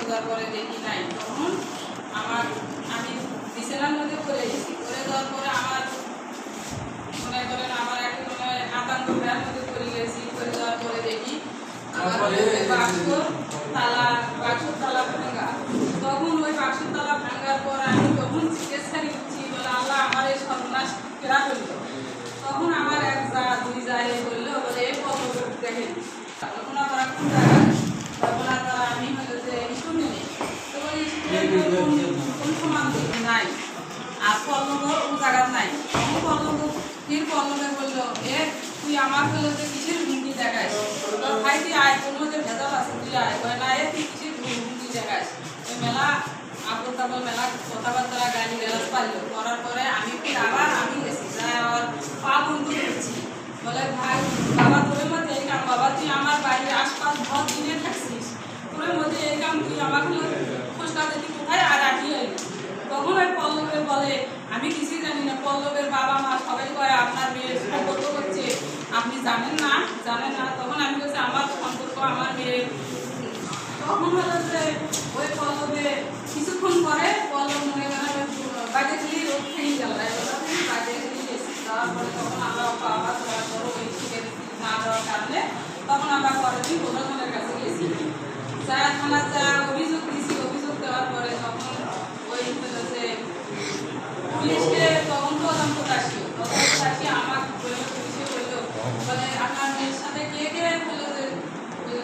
খোঁজার পরে দেখি নাই। তখন আমি বিছানার মধ্যে পড়ে গেছি। পড়ে যাওয়ার পরে আমার মনে করেন আমার একটা মনে হয় আতঙ্ক ভয়ের মধ্যে পড়ে গেছি। পড়ে যাওয়ার পরে দেখি আমার বাক্সর তালা ভাঙা। তখন ওই বাক্সর তালা ভাঙার পর আমি তখন চিকিৎসা নিচ্ছি, বলে আল্লাহ আমার এই সর্বনাশ কেরা করল। তখন আমার এক দুই জায় বললো, বলে এই পদ্ম দেখেন কল্পনা করা কোন জায়গা, কল্পনা করা আমি হলো যে শুনি তো ওই কোন সমান নাই আর পল্লবর ও জায়গা নাই। তখন পল্লব ফির পল্লবে বললো, এ তুই আমার হলো যে কিসের হুমকি দেখাস, তোর ভাই তুই আয়, কোনো যে ভেজাল আছে তুই আয়। কয় না, এ তুই কিসের হুমকি দেখাস। ওই মেলা আপন তাপল মেলা কথাবার্তা গালি গালাজ পারলো। করার পরে আমি ফির আবার আমি গেছি, যাই আবার পা বন্ধ করছি। বলে ভাই বাবা তোর মধ্যে এই কাম, বাবা তুই আমার বাড়ির আশপাশ ঘর দিনে থাকছিস, তোর মধ্যে এই কাম তুই আমাকে খোঁজটা দিতি কোথায় আর রাখি হইলি। তখন ওই পল্লবের বলে আমি কিছুই জানি না, পল্লবের বাবা মা সবাই কয় আপনার মেয়ের সম্পর্ক হচ্ছে, আপনি জানেন না। তখন আমি বলছি আমার সম্পর্ক আমার মেয়ে। তখন হলো যে ওই পল্লবে কিছুক্ষণ পরে পল্লব মনে করেন বাজে খেলি রোগ খেয়ে গেল, বাজে খেলি গেছি। তারপরে তখন আমরা আবার বড় ওই শিখের না দেওয়ার কারণে তখন আমরা পরের দিন প্রশাসনের কাছে গেছি। থানা যা অভিযোগ দিয়েছি, অভিযোগ দেওয়ার পরে তখন ওই হলো যে পুলিশকে তদন্ত আসিও আমাকে পুলিশে বললো, বলে আপনার মেয়ের সাথে কে কে হলো যে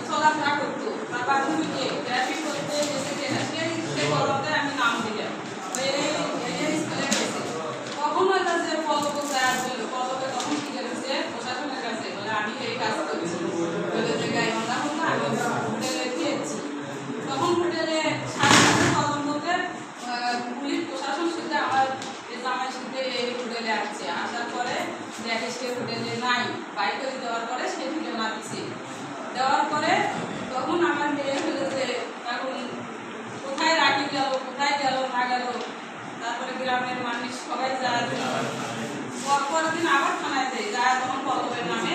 চলাফেরা করতো, তার বান্ধবী কে ট্রাফিক করতে গেছে কিনা সে বলতে আমি নাম দিলাম স্কুলে গেছে। তখন হলো যে পল্লব স্যার বললো, পল্লবে তখন কি করেছে প্রশাসনের কাছে, বলে আমি এই কাজ করছি, বলে যে গাইবান্ধা হতো আমি হোটেলে দিয়েছি। তখন হোটেলে তদন্ততে পুলিশ প্রশাসন শুধু আমার জামাই শুধু এই হোটেলে আসছে। আসার পরে দেখে সে হোটেলে নাই, বাই করে দেওয়ার পরে সে ঠিকানা দিছে। দেওয়ার পরে তখন আমার মেয়ে হলো যে এখন কোথায় রাখি গেল, কোথায় গেল না গেল। তারপরে গ্রামের মানুষ সবাই যায়, পরের দিন আবার থানায় যায়, তখন পল্লবের নামে